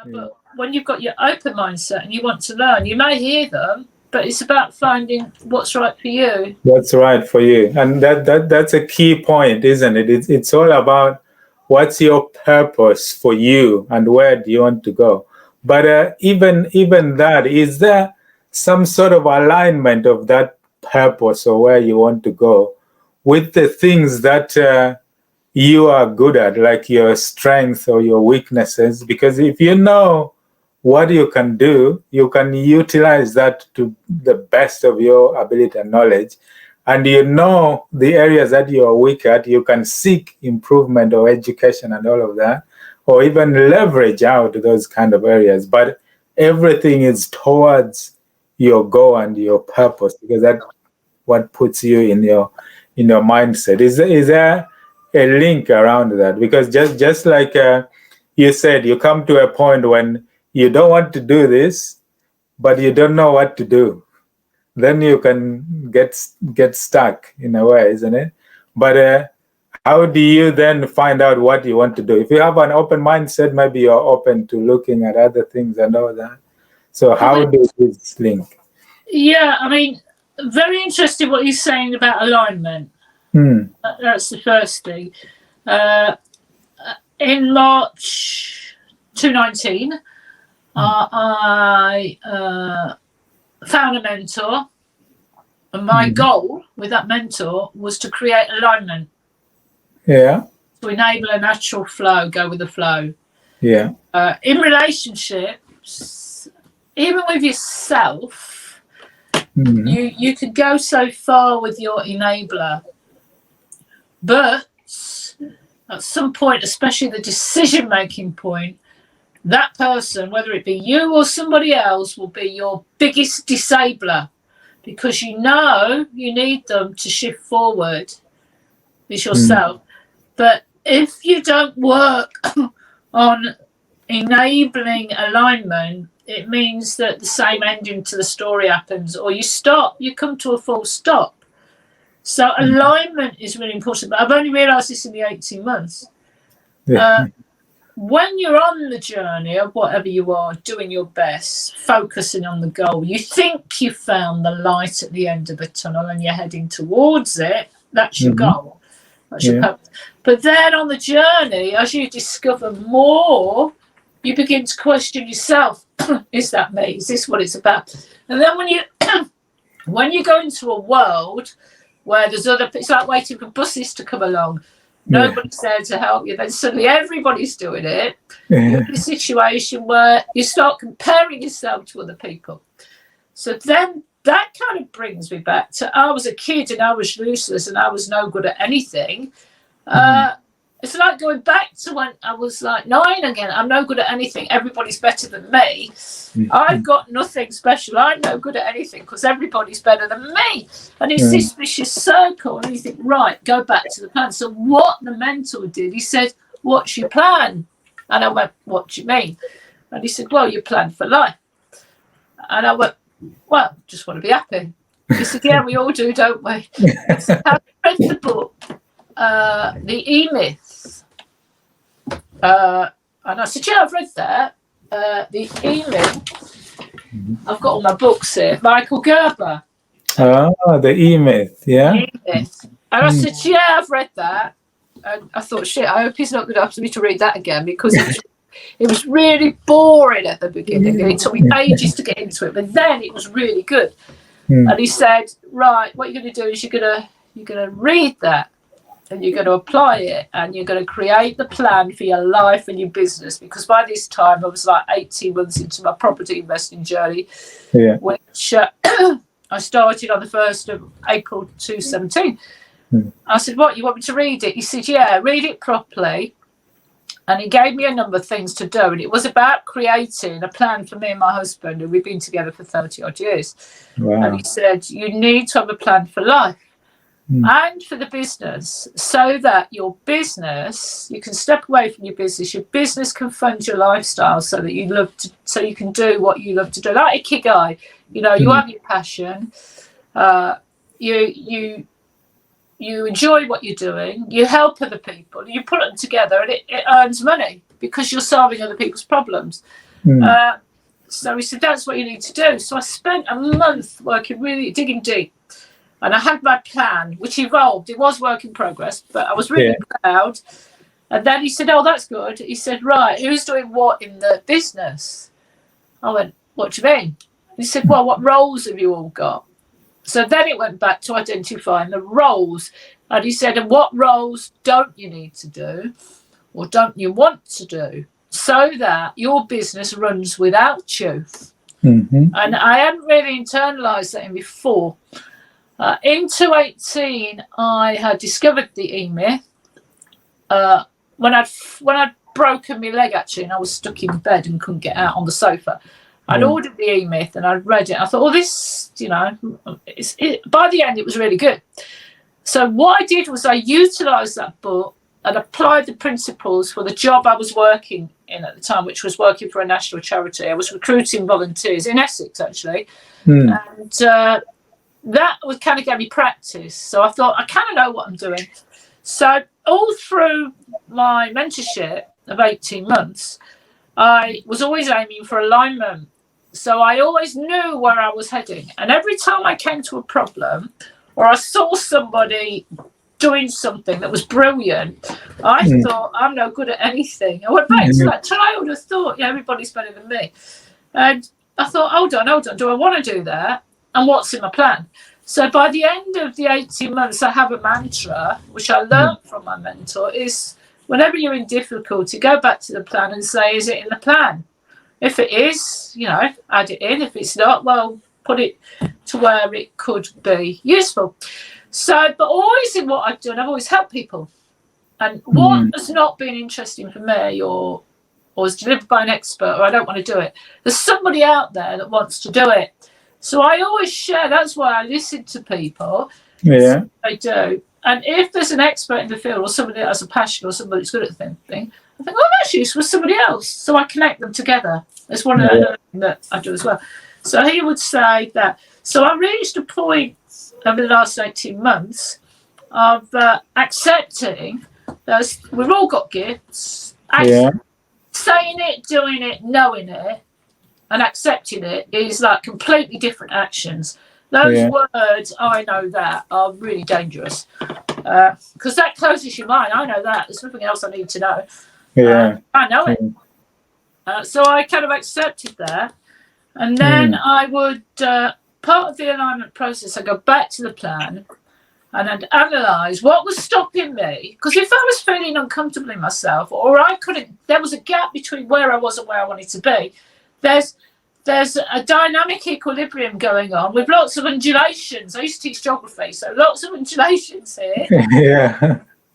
But when you've got your open mindset and you want to learn, you may hear them, but it's about finding what's right for you. What's right for you. And that's a key point, isn't it? It's all about what's your purpose for you and where do you want to go. But even that, is there some sort of alignment of that purpose or where you want to go with the things that you are good at, like your strengths or your weaknesses? Because if you know what you can do, you can utilize that to the best of your ability and knowledge. And you know the areas that you are weak at, you can seek improvement or education and all of that, or even leverage out those kind of areas. But everything is towards your goal and your purpose, because that's what puts you in your mindset. Is there a link around that? Because just like you said, you come to a point when you don't want to do this, but you don't know what to do. Then you can get stuck in a way, isn't it? But how do you then find out what you want to do? If you have an open mindset, maybe you're open to looking at other things and all that. So how do this link? Yeah, I mean, very interesting what you're saying about alignment. That's the first thing. In March 2019, I found a mentor, and my goal with that mentor was to create alignment. Yeah. To enable a natural flow, go with the flow. Yeah. In relationships, even with yourself, you could go so far with your enabler, but at some point, especially the decision-making point, that person, whether it be you or somebody else, will be your biggest disabler, because you know you need them to shift forward. It's yourself. But if you don't work on enabling alignment, it means that the same ending to the story happens, or you stop, you come to a full stop. So alignment is really important. But I've only realised this in the 18 months. When you're on the journey of whatever you are, doing your best, focusing on the goal, you think you found the light at the end of the tunnel and you're heading towards it. That's your goal. That's your purpose. But then on the journey, as you discover more, you begin to question yourself. Is that me? Is this what it's about? And then when you go into a world where there's it's like waiting for buses to come along. Nobody's there to help you. Then suddenly everybody's doing it. You're in a situation where you start comparing yourself to other people. So then that kind of brings me back to, I was a kid and I was useless and I was no good at anything. It's like going back to when I was like 9 again. I'm no good at anything. Everybody's better than me. I've got nothing special. I'm no good at anything because everybody's better than me. And it's this vicious circle. And you think, right, go back to the plan. So what the mentor did, he said, what's your plan? And I went, what do you mean? And he said, well, your plan for life. And I went, well, just want to be happy. He said, yeah, we all do, don't we? So I read the book, The E-Myth. And I said, yeah, I've read that. The E-Myth. I've got all my books here. Michael Gerber. The E-Myth, yeah. E-Myth. And I said, yeah, I've read that. And I thought, shit, I hope he's not going to ask me to read that again, because it was really boring at the beginning. And it took me ages to get into it, but then it was really good. And he said, right, what you're going to do is you're going to read that, and you're going to apply it, and you're going to create the plan for your life and your business. Because by this time I was like 18 months into my property investing journey, which I started on the 1st of April 2017. I said, what, you want me to read it? He said, yeah, read it properly. And he gave me a number of things to do. And it was about creating a plan for me and my husband, and we've been together for 30 odd years. Wow. And he said, you need to have a plan for life and for the business, so that your business, you can step away from your business can fund your lifestyle, so that so you can do what you love to do. Like Ikigai, you know, you have your passion, you enjoy what you're doing, you help other people, you put them together, and it earns money because you're solving other people's problems. So he said, that's what you need to do. So I spent a month working, really digging deep. And I had my plan, which evolved. It was work in progress, but I was really proud. And then he said, oh, that's good. He said, right, who's doing what in the business? I went, what do you mean? He said, well, what roles have you all got? So then it went back to identifying the roles. And he said, and what roles don't you need to do or don't you want to do so that your business runs without you? And I hadn't really internalised that in before. In 2018, I had discovered the E-Myth. When I'd broken my leg, actually, and I was stuck in bed and couldn't get out on the sofa, I'd ordered the E-Myth and I'd read it. I thought, this, by the end, it was really good. So what I did was I utilised that book and applied the principles for the job I was working in at the time, which was working for a national charity. I was recruiting volunteers in Essex, actually. And that would kind of gave me practice. So I thought, I kind of know what I'm doing. So all through my mentorship of 18 months, I was always aiming for alignment. So I always knew where I was heading. And every time I came to a problem or I saw somebody doing something that was brilliant, I thought, I'm no good at anything. I went back to that childhood. I thought, everybody's better than me. And I thought, hold on, do I want to do that? And what's in my plan? So by the end of the 18 months, I have a mantra, which I learned from my mentor, is whenever you're in difficulty, go back to the plan and say, is it in the plan? If it is, add it in. If it's not, well, put it to where it could be useful. So, but always in what I've done, I've always helped people. And what has not been interesting for me or is delivered by an expert, or I don't want to do it, there's somebody out there that wants to do it. So I always share. That's why I listen to people. Yeah, I do. And if there's an expert in the field or somebody that has a passion or somebody that's good at the thing, I think, that's useful for somebody else. So I connect them together. That's one of the things that I do as well. So he would say that. So I reached a point over the last 18 months of accepting that we've all got gifts. Saying it, doing it, knowing it, and accepting it is like completely different actions. Those words, I know that, are really dangerous because that closes your mind. I know that. There's nothing else I need to know. I know it. So I kind of accepted that. And then I would, part of the alignment process, I go back to the plan and I'd analyse what was stopping me. Because if I was feeling uncomfortable in myself or I couldn't, there was a gap between where I was and where I wanted to be. There's a dynamic equilibrium going on with lots of undulations. I used to teach geography, so lots of undulations here.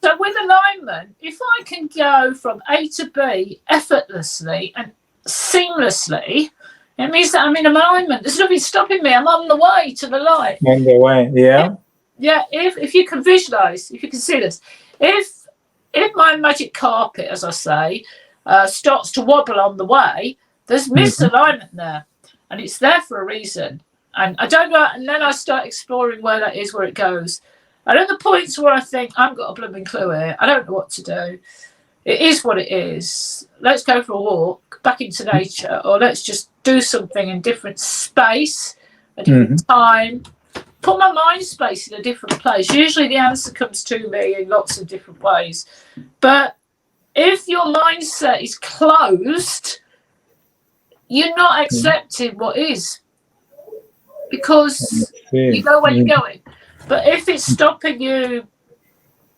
So with alignment, if I can go from A to B effortlessly and seamlessly, it means that I'm in alignment. There's nothing stopping me. I'm on the way to the light. On the way, if you can visualise, if you can see this, if my magic carpet, as I say, starts to wobble on the way, there's misalignment there, and it's there for a reason. And I don't know, and then I start exploring where that is, where it goes. And at the points where I think, I've got a blooming clue here, I don't know what to do. It is what it is. Let's go for a walk back into nature, or let's just do something in different space, a different time. Put my mind space in a different place. Usually the answer comes to me in lots of different ways. But if your mindset is closed, you're not accepting what is, because you know where you're going. But if it's stopping you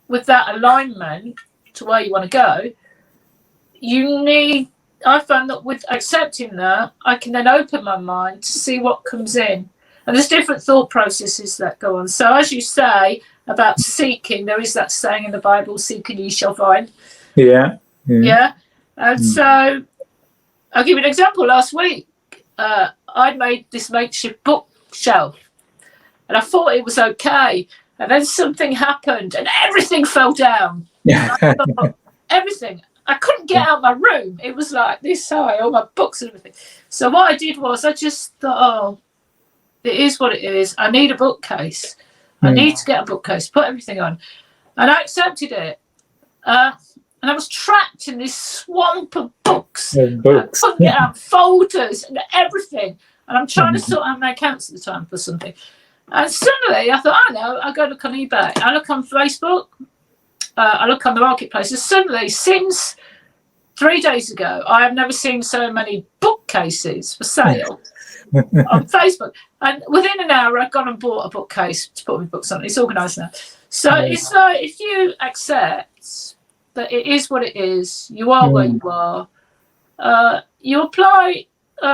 with that alignment to where you want to go, I found that with accepting that, I can then open my mind to see what comes in. And there's different thought processes that go on. So as you say about seeking, there is that saying in the Bible, seek and ye shall find. And so I'll give you an example. Last week, I made this makeshift bookshelf and I thought it was okay. And then something happened and everything fell down. Everything. I couldn't get out of my room. It was like this high, all my books and everything. So what I did was I just thought, it is what it is. I need a bookcase. I need to get a bookcase, put everything on. And I accepted it. And I was trapped in this swamp of books. Books. I couldn't get out folders and everything. And I'm trying to sort out my accounts at the time for something. And suddenly I thought, I know, I'll go look on eBay. I look on Facebook. I look on the marketplaces. Suddenly, since 3 days ago, I have never seen so many bookcases for sale on Facebook. And within an hour, I've gone and bought a bookcase to put my books on. It's organised now. So it's like, if you accept that it is what it is, you are where you are, you apply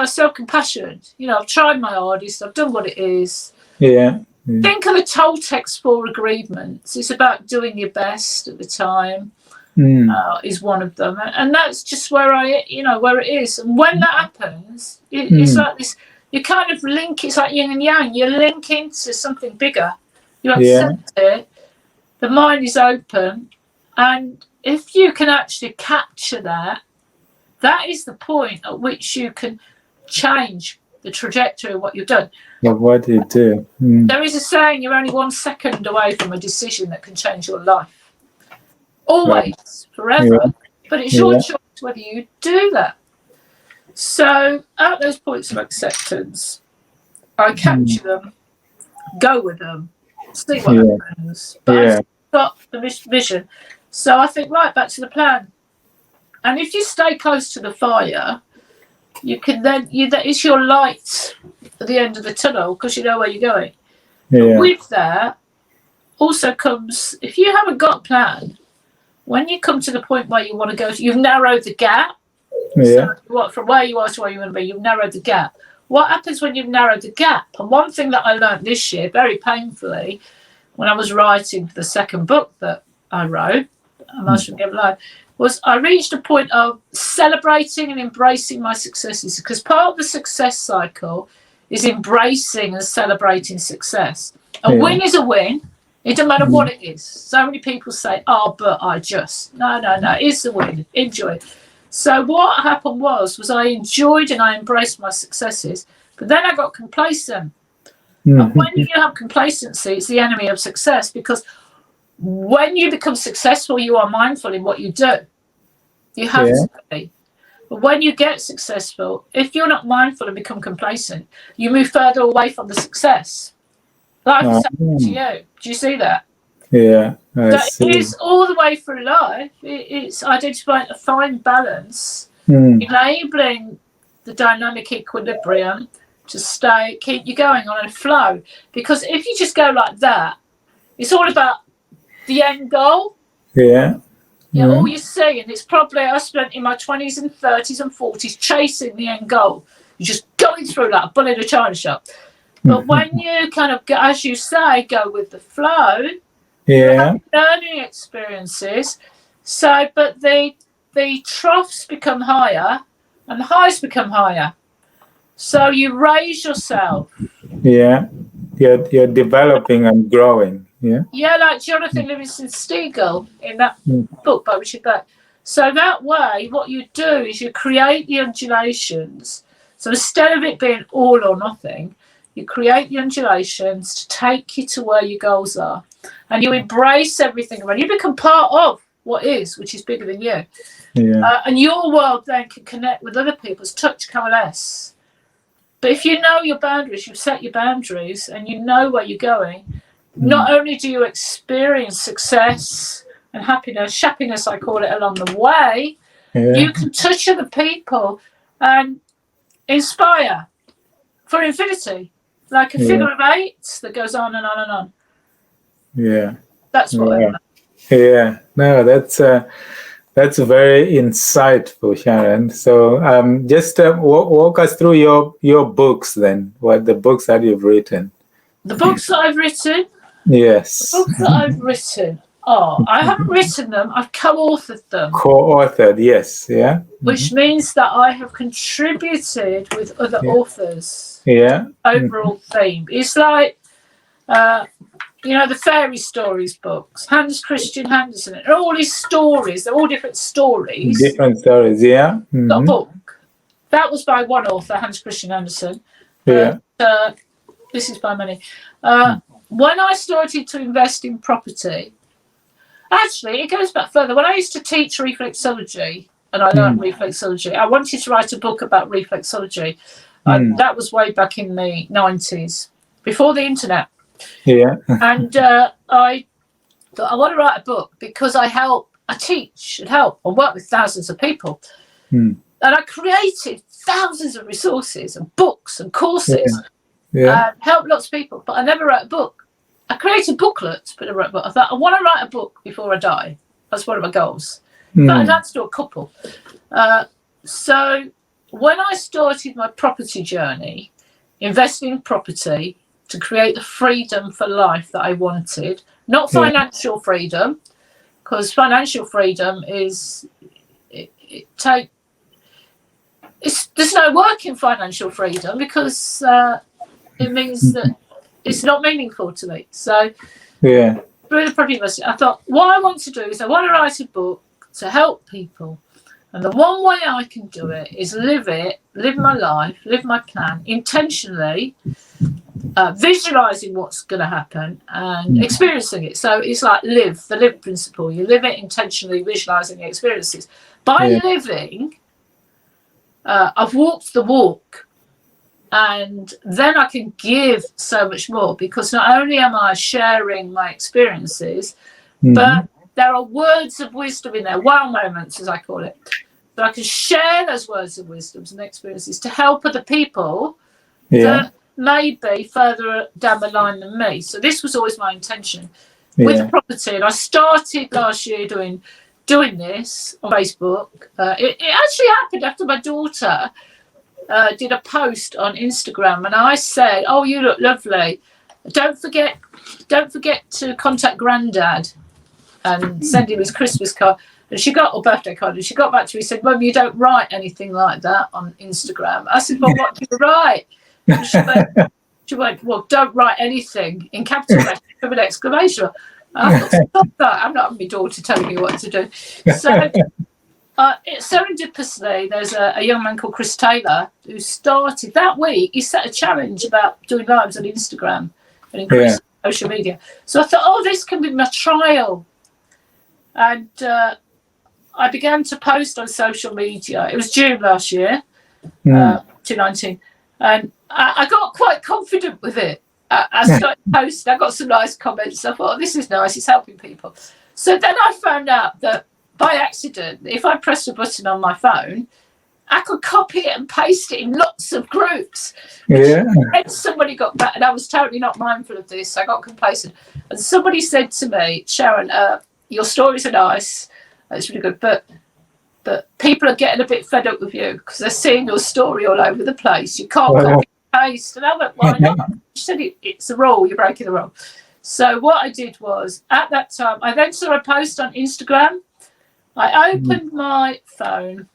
self-compassion. You know, I've tried my hardest, I've done what it is. Yeah. Think of the Toltec's 4 agreements. It's about doing your best at the time. Is one of them, and that's just where where it is. And when that happens, it's like this. You kind of link. It's like yin and yang. You link into something bigger. You accept it. The mind is open, and if you can actually capture that, that is the point at which you can change the trajectory of what you've done. Of what you do. There is a saying: you're only 1 second away from a decision that can change your life. Always, forever. But it's your choice whether you do that. So at those points of acceptance, I capture them, go with them, see what happens. But I've got the vision. So I think, right, back to the plan. And if you stay close to the fire, you can then, that is your light at the end of the tunnel because you know where you're going. But with that also comes, if you haven't got a plan, when you come to the point where you want to go, you've narrowed the gap. So from where you are to where you want to be, you've narrowed the gap. What happens when you've narrowed the gap? And one thing that I learned this year, very painfully, when I was writing for the second book that I wrote, I Must Forgive Life, was I reached a point of celebrating and embracing my successes, because part of the success cycle is embracing and celebrating success. A win is a win. It doesn't matter what it is. So many people say, oh, but I just. No. It's a win. Enjoy it. So what happened was I enjoyed and I embraced my successes, but then I got complacent. And when you have complacency, it's the enemy of success, because when you become successful, you are mindful in what you do. You have to be. But when you get successful, if you're not mindful and become complacent, you move further away from the success. Life is happening to you. Do you see that? Yeah. That is all the way through life. It's identifying a fine balance, enabling the dynamic equilibrium to keep you going on a flow. Because if you just go like that, it's all about the end goal. Yeah. You know, all you see, and it's probably I spent in my 20s and 30s and 40s chasing the end goal. You're just going through like a bull in a china shop. But when you kind of, as you say, go with the flow, you have learning experiences. So, but the troughs become higher and the highs become higher. So you raise yourself. Yeah. You're developing and growing. Yeah. Yeah, like Jonathan Livingston Seagull in that book by Richard Bach. So that way, what you do is you create the undulations. So instead of it being all or nothing, you create the undulations to take you to where your goals are. And you embrace everything around. You become part of what is, which is bigger than you. Yeah. And your world then can connect with other people's, touch, coalesce. But if you know your boundaries, you've set your boundaries, and you know where you're going, not only do you experience success and happiness, I call it, along the way, you can touch other people and inspire for infinity. Like a figure of 8 that goes on and on and on. Yeah. That's what I want. Yeah. No, that's very insightful, Sharon. So just walk us through your books then. What the books that you've written? The books that I've written? Yes. The books that I've written. Oh, I haven't written them. I've co-authored them. Co-authored, yes. Yeah. Which means that I have contributed with other authors. Yeah. Overall theme. It's like, the fairy stories books, Hans Christian Andersen, and all these stories. They're all different stories. Different stories, yeah. The book. That was by one author, Hans Christian Andersen. This is by many. When I started to invest in property, Actually, it goes back further. When I used to teach reflexology, and I learned reflexology, I wanted to write a book about reflexology. That was way back in the 90s, before the internet. Yeah. And I thought, I want to write a book because I teach and help and work with thousands of people. And I created thousands of resources and books and courses and helped lots of people. But I never wrote a book. I created booklets, but I wrote a book. I thought, I want to write a book before I die. That's one of my goals. But I'd like to do a couple. So when I started my property journey, investing in property to create the freedom for life that I wanted, not financial freedom, because financial freedom is, there's no work in financial freedom because it means that it's not meaningful to me. So through the property investing, I thought, what I want to do is I want to write a book to help people. And the one way I can do it is live my life, live my plan intentionally, visualizing what's going to happen and experiencing it. So it's like the live principle. You live it intentionally, visualizing the experiences. By living, I've walked the walk. And then I can give so much more because not only am I sharing my experiences, but there are words of wisdom in there, wow moments, as I call it. So I can share those words of wisdom and experiences to help other people that may be further down the line than me. So this was always my intention with property. And I started last year doing this on Facebook. It actually happened after my daughter did a post on Instagram, and I said, "Oh, you look lovely. Don't forget to contact Grandad and send him his Christmas card." And she got a birthday card, and she got back to me and said, "Mum, you don't write anything like that on Instagram." I said, "Well, what do you write?" And she went, "Well, don't write anything in capital letters with an exclamation." I thought, "Stop that! I'm not having my daughter telling me what to do." So. Serendipitously, there's a young man called Chris Taylor who started that week. He set a challenge about doing lives on Instagram and increasing social media. So I thought, this can be my trial. And I began to post on social media. It was June last year, 2019. And I got quite confident with it. I started posting. I got some nice comments. I thought, this is nice. It's helping people. So then I found out that by accident, if I pressed a button on my phone, I could copy it and paste it in lots of groups. And somebody got back, and I was totally not mindful of this. I got complacent. And somebody said to me, "Sharon, your stories are nice. It's really good, but people are getting a bit fed up with you because they're seeing your story all over the place. You can't copy and paste." And I went, "Why not?" She said, "It's a rule. You're breaking the rule." So what I did was, at that time, I then saw a post on Instagram. I opened my phone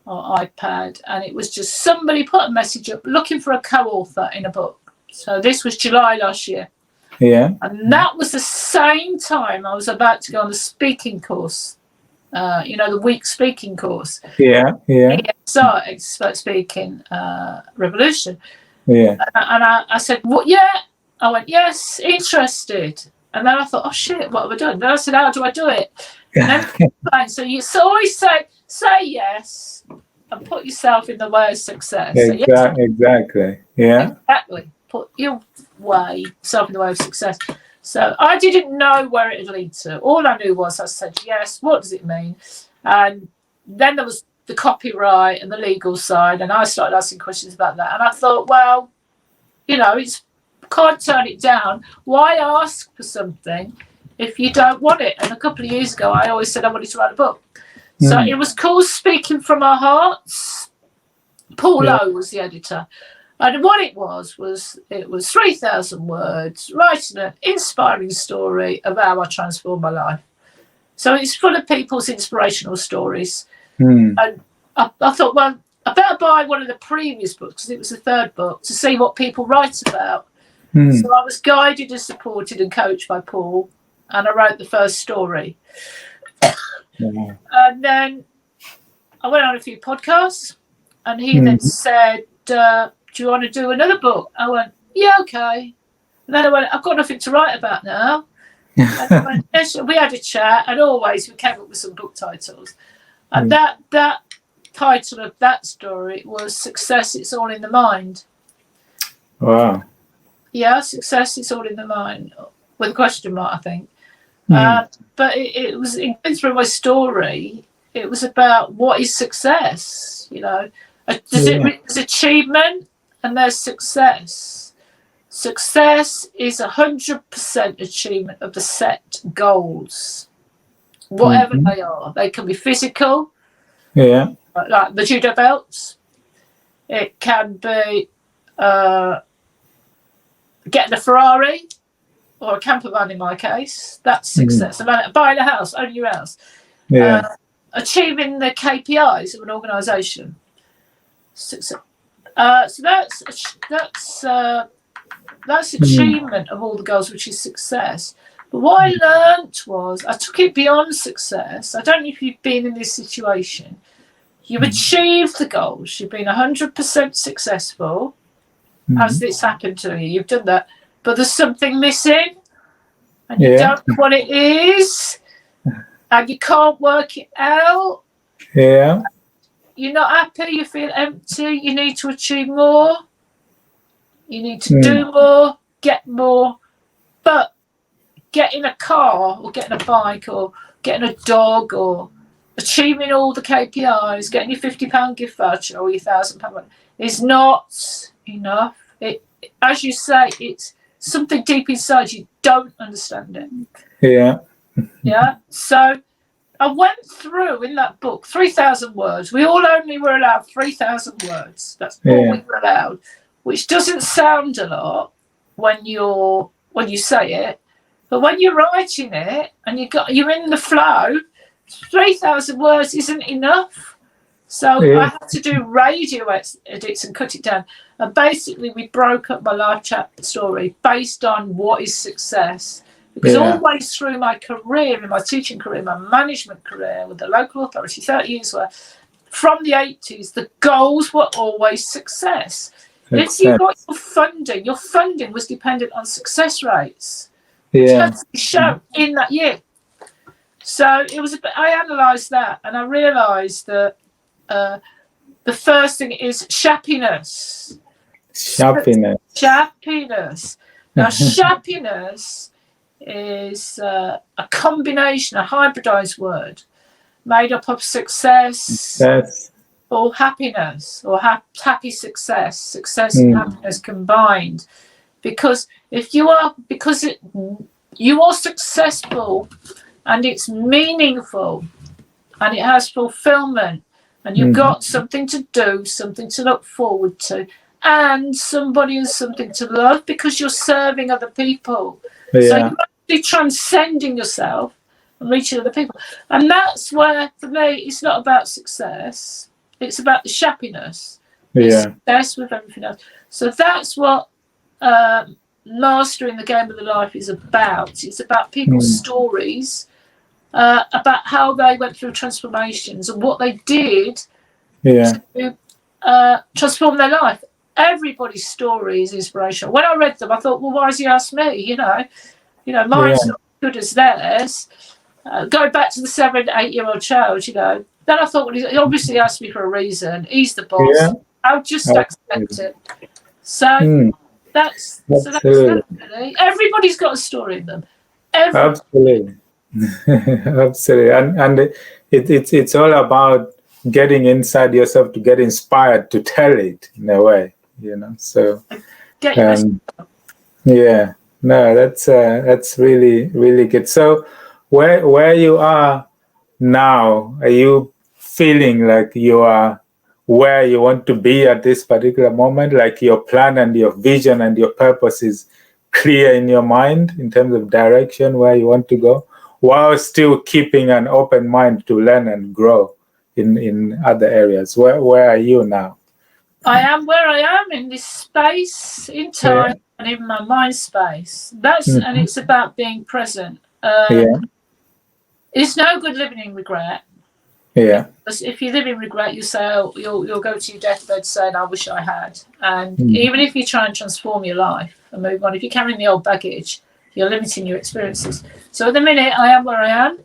or iPad, and it was just somebody put a message up looking for a co-author in a book. So this was July last year. And that was the same time I was about to go on the speaking course, the week speaking course. EXR, Expert Speaking Revolution. And I said, "What? Yeah." I went, "Yes, interested." And then I thought, "Oh shit, what have I done?" Then I said, "How do I do it?" And then, so you always say yes and put yourself in the way of success. Exactly. Exactly. Put yourself in the way of success. So I didn't know where it would lead to. All I knew was I said yes. What does it mean? And then there was the copyright and the legal side, and I started asking questions about that. And I thought, well, it's can't turn it down. Why ask for something if you don't want it? And a couple of years ago, I always said I wanted to write a book. So it was called Speaking from Our Hearts. Paul Lowe was the editor. And what it was 3,000 words, writing an inspiring story of how I transformed my life. So it's full of people's inspirational stories. And I thought, well, I better buy one of the previous books, because it was the third book, to see what people write about. So I was guided and supported and coached by Paul, and I wrote the first story. And then I went on a few podcasts, and he then said, "Do you want to do another book?" I went, "Yeah, okay." And then I went, "I've got nothing to write about now." And I went, yes. We had a chat, and always we came up with some book titles. And that title of that story was Success, It's All in the Mind. Wow. Yeah, Success, It's All in the Mind, with a question mark, I think. But it was, in going through my story, it was about what is success, you know. There's achievement and there's success. Success is 100% achievement of the set goals, whatever they are. They can be physical, like the judo belts. It can be getting a Ferrari or a camper van in my case. That's success. Buying a house, owning your house. Achieving the KPIs of an organisation. So that's achievement of all the goals, which is success. But what I learnt was I took it beyond success. I don't know if you've been in this situation. You've achieved the goals. You've been 100% successful. Has this happened to you? You've done that. But there's something missing. And you don't know what it is. And you can't work it out. Yeah. You're not happy. You feel empty. You need to achieve more. You need to do more, get more. But getting a car or getting a bike or getting a dog or achieving all the KPIs, getting your £50 gift voucher or your £1,000 is not enough. It, as you say, it's something deep inside you don't understand it. Yeah. So I went through in that book 3,000 words. We all only were allowed 3,000 words. That's all we were allowed, which doesn't sound a lot when you say it, but when you're writing it and you're in the flow, 3,000 words isn't enough. So I had to do radio edits and cut it down. And basically, we broke up my life chat story based on what is success. Because all the way through my career, in my teaching career, my management career with the local authority, 30 years worth, from the 80s, the goals were always success. If you got your funding was dependent on success rates. Which had to be shown in that year. So it was. I analysed that, and I realised that the first thing is shappiness. Shappiness. Now, shappiness is a combination, a hybridised word, made up of success or happiness, or happy success and happiness combined. Because if you are, you are successful and it's meaningful and it has fulfillment and you've got something to do, something to look forward to, and somebody has something to love because you're serving other people. So you're actually transcending yourself and reaching other people. And that's where, for me, it's not about success. It's about the shappiness. It's success with everything else. So that's what mastering the game of the life is about. It's about people's stories, about how they went through transformations and what they did to transform their life. Everybody's story is inspirational. When I read them, I thought, well, why has he asked me? You know, mine's not as good as theirs. Going back to the 7-8-year-old child, then I thought, well, he obviously asked me for a reason. He's the boss. I'll just accept it. So that's that, really. Everybody's got a story in them. Absolutely. Absolutely. And it's all about getting inside yourself to get inspired to tell it in a way, So that's really, really good. So where you are now, are you feeling like you are where you want to be at this particular moment, like your plan and your vision and your purpose is clear in your mind in terms of direction where you want to go, while still keeping an open mind to learn and grow in other areas? Where are you now? I am where I am in this space, in time, and in my mind space. And it's about being present. It's no good living in regret. Because if you live in regret, you say, you'll go to your deathbed saying, I wish I had. And even if you try and transform your life and move on, if you're carrying the old baggage, you're limiting your experiences. So at the minute, I am where I am.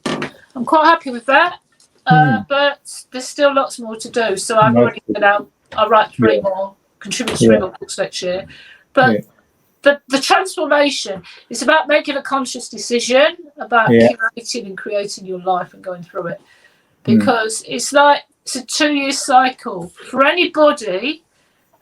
I'm quite happy with that, but there's still lots more to do. So I've already said I'll write 3 more, contribute 3 more books next year. But the transformation is about making a conscious decision about curating and creating your life and going through it. Because it's a 2-year cycle. For anybody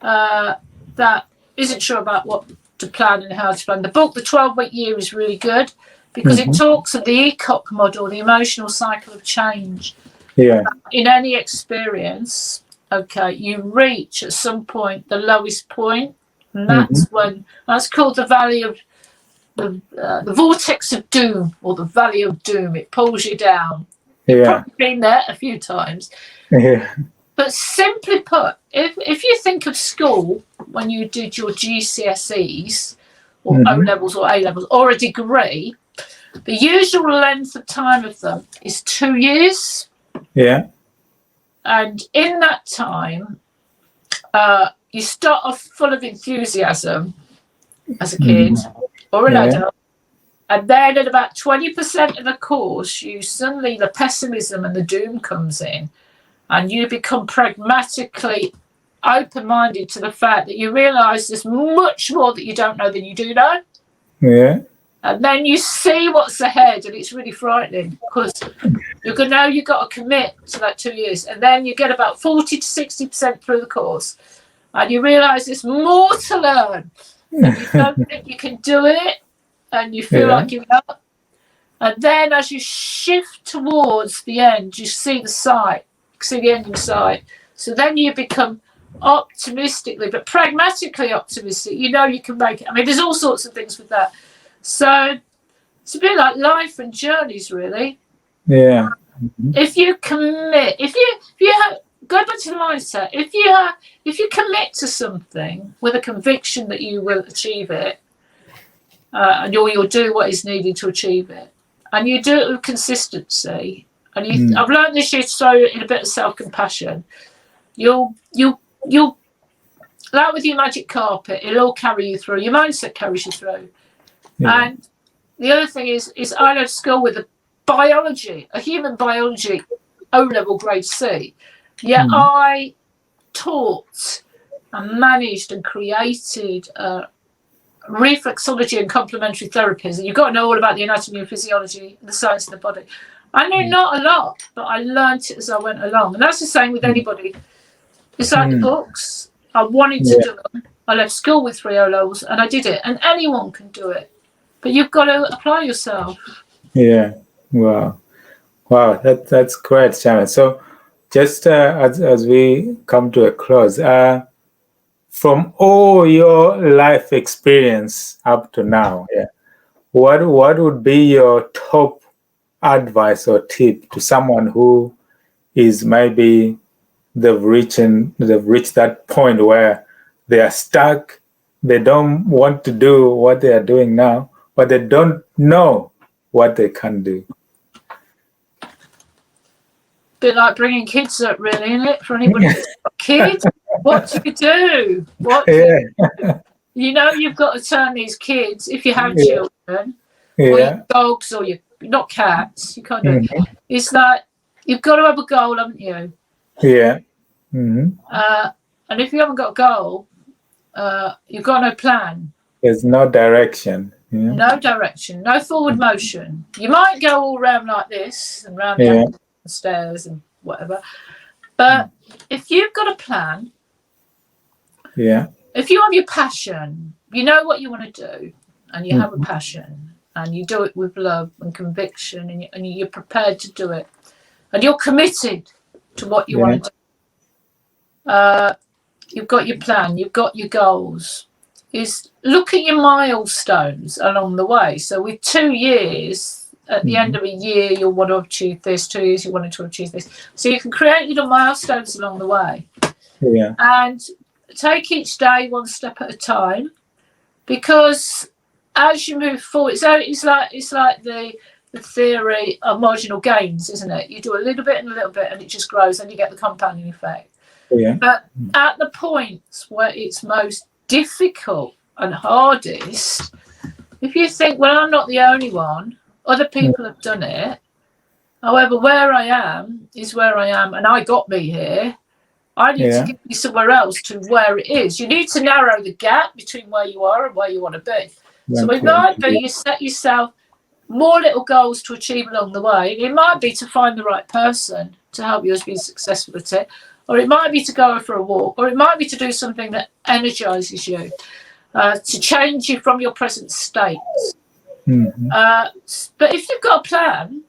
that isn't sure about what to plan and how to plan, the book, The 12-Week Year, is really good. Because it talks of the ECOC model, the emotional cycle of change. Yeah. In any experience, you reach at some point the lowest point, and that's that's called the valley of the vortex of doom, or the valley of doom. It pulls you down. You've probably been there a few times. Yeah. But simply put, if you think of school when you did your GCSEs or O levels or A levels or a degree, the usual length of time of them is 2 years. Yeah. And in that time, you start off full of enthusiasm as a kid or an adult. And then at about 20% of the course, the pessimism and the doom comes in. And you become pragmatically open-minded to the fact that you realise there's much more that you don't know than you do know. Yeah. And then you see what's ahead, and it's really frightening because you've got to commit to that 2 years. And then you get about 40 to 60% through the course, and you realise there's more to learn. And you don't think you can do it, and you feel like giving up. And then as you shift towards the end, you see the ending sight. So then you become optimistically, but pragmatically optimistic. You know you can make it. I mean, there's all sorts of things with that. So it's a bit like life and journeys, really. Yeah. If you commit, if you go back to the mindset, if you commit to something with a conviction that you will achieve it, and you'll do what is needed to achieve it, and you do it with consistency, and I've learned this year to throw in a bit of self-compassion. You'll like with your magic carpet, it'll all carry you through. Your mindset carries you through. Yeah. And the other thing is I left school with a human biology O-level grade C. Yet I taught and managed and created reflexology and complementary therapies. And you've got to know all about the anatomy and physiology and the science of the body. I knew not a lot, but I learnt it as I went along. And that's the same with anybody. It's like the books. I wanted to do them. I left school with 3 O-levels and I did it. And anyone can do it. But you've got to apply yourself. Yeah. Wow. That's great, Sharon. So just as we come to a close, from all your life experience up to now, what would be your top advice or tip to someone who is maybe they've reached that point where they are stuck, they don't want to do what they are doing now, but they don't know what they can do? Bit like bringing kids up, really, isn't it? For anybody who's got kids, what do you do? You know, you've got to turn these kids, if you have children, or your dogs, or not cats, you can't do it. It's like you've got to have a goal, haven't you? Yeah. And if you haven't got a goal, you've got no plan. There's no direction. Yeah. No direction, no forward motion. You might go all round like this and round the stairs and whatever, but if you've got a plan, if you have your passion, you know what you want to do, and you have a passion, and you do it with love and conviction, and you're prepared to do it, and you're committed to what you want to do. You've got your plan, you've got your goals. Is look at your milestones along the way. So with 2 years, at the end of a year, you'll want to achieve this. 2 years, you want to achieve this. So you can create little milestones along the way. Yeah. And take each day one step at a time, because as you move forward, so it's like the theory of marginal gains, isn't it? You do a little bit and a little bit, and it just grows, and you get the compounding effect. Yeah. But at the points where it's most difficult and hardest, if you think, well, I'm not the only one, other people have done it. However, where I am is where I am, and I got me here. I need to get you somewhere else to where it is. You need to narrow the gap between where you are and where you want to be. So it might be you set yourself more little goals to achieve along the way. It might be to find the right person to help you as being successful at it, or it might be to go for a walk, or it might be to do something that energizes you, to change you from your present state. But if you've got a plan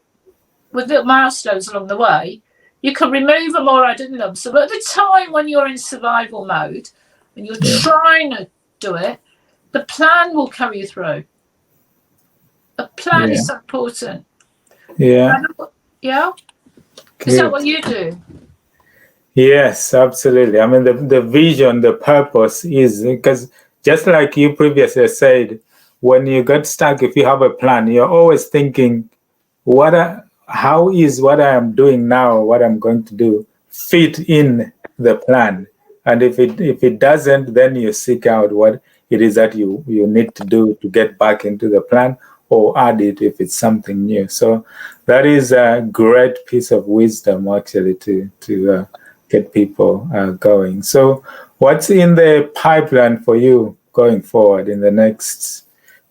with little milestones along the way, you can remove them or add in them. So at the time when you're in survival mode and you're trying to do it, the plan will carry you through. A plan is so important. Yeah. Is that what you do? Yes, absolutely. I mean, the vision, the purpose is, because just like you previously said, when you get stuck, if you have a plan, you're always thinking, how is what I am doing now, what I'm going to do, fit in the plan? And if it doesn't, then you seek out what it is that you need to do to get back into the plan, or add it if it's something new. So that is a great piece of wisdom, actually, to get people going. So what's in the pipeline for you going forward in the next,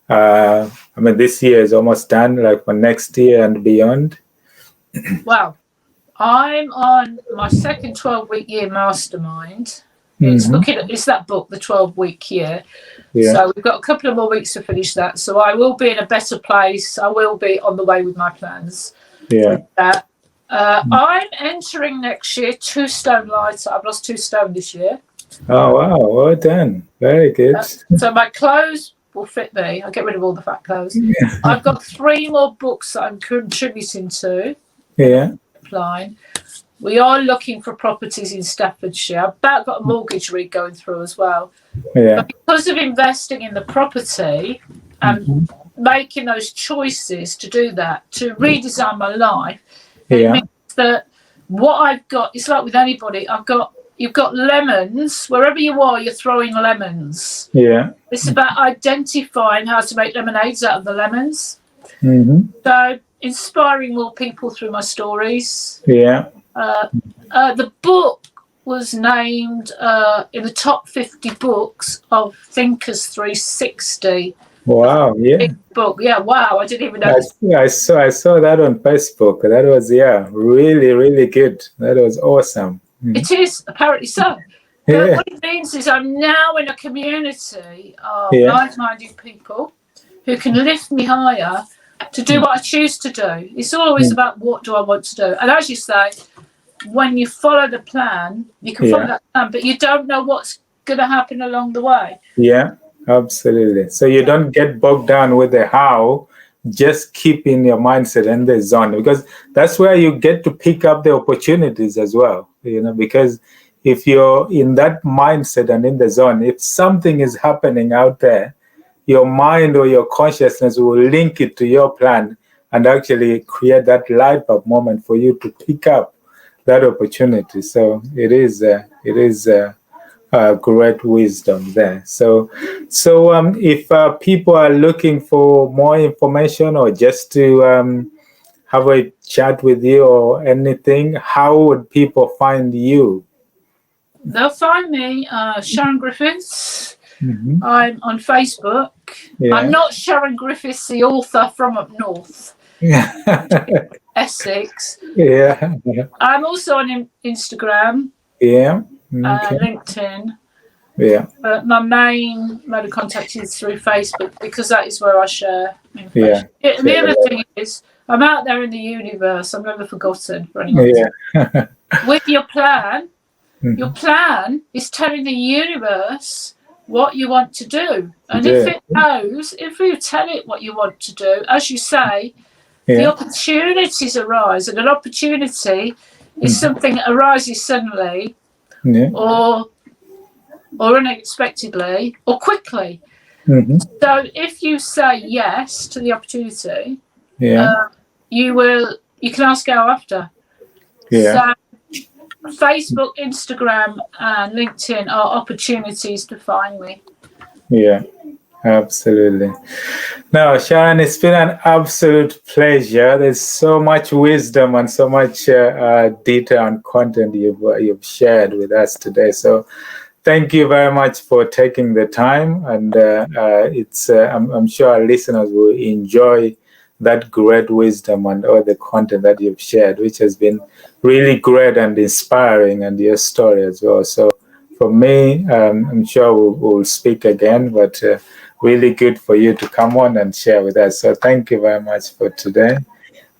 this year is almost done, like for next year and beyond? Well, I'm on my second 12-week year mastermind. It's that book, The 12-Week Year. So we've got a couple of more weeks to finish that. So I will be in a better place. I will be on the way with my plans. With that. I'm entering next year 2 stone lighter. I've lost 2 stone this year. Oh, wow. Well done. Very good. So my clothes will fit me. I'll get rid of all the fat clothes. I've got 3 more books that I'm contributing to. Applying. We are looking for properties in Staffordshire. I've about got a mortgage read going through as well. But because of investing in the property and making those choices to do that, to redesign my life, it means that what I've got, it's like with anybody, you've got lemons. Wherever you are, you're throwing lemons. It's about identifying how to make lemonades out of the lemons. So inspiring more people through my stories. The book was named in the top 50 books of Thinkers 360. Wow, Big book. Wow, I didn't even know. I saw that on Facebook. That was, really, really good. That was awesome. It is, apparently so. But what it means is I'm now in a community of like-minded people who can lift me higher to do what I choose to do. It's always about what do I want to do. And as you say, when you follow the plan, you can follow that plan, but you don't know what's going to happen along the way. Absolutely. So you don't get bogged down with the how, just keep in your mindset in the zone, because that's where you get to pick up the opportunities as well, because if you're in that mindset and in the zone, if something is happening out there, your mind or your consciousness will link it to your plan and actually create that light bulb moment for you to pick up that opportunity. So it is great wisdom there. So if people are looking for more information or just to have a chat with you or anything, how would people find you? They'll find me, Sharon Griffiths. I'm on Facebook. I'm not Sharon Griffiths, the author from up north. Essex. I'm also on Instagram. LinkedIn. My main mode of contact is through Facebook, because that is where I share information. The other thing is, I'm out there in the universe. I'm never forgotten for anyone. With your plan, your plan is telling the universe what you want to do. And if you tell it what you want to do, as you say, the opportunities arise. And an opportunity is something that arises suddenly or unexpectedly or quickly. So if you say yes to the opportunity, you can ask how after. So Facebook, Instagram and LinkedIn are opportunities to find me. Absolutely. No, Sharon, it's been an absolute pleasure. There's so much wisdom and so much detail and content you've shared with us today. So, thank you very much for taking the time, and I'm sure our listeners will enjoy that great wisdom and all the content that you've shared, which has been really great and inspiring, and your story as well. So, for me, I'm sure we'll speak again, but really good for you to come on and share with us. So, thank you very much for today.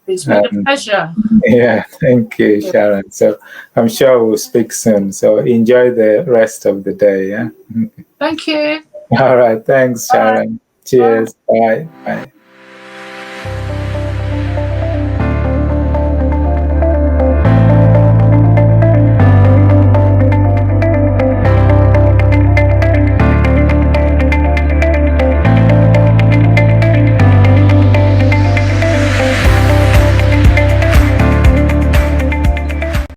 It's been a pleasure. Yeah, thank you, Sharon. So I'm sure we'll speak soon. So enjoy the rest of the day. Yeah. Thank you. All right. Thanks, Sharon. Cheers. Bye. Bye.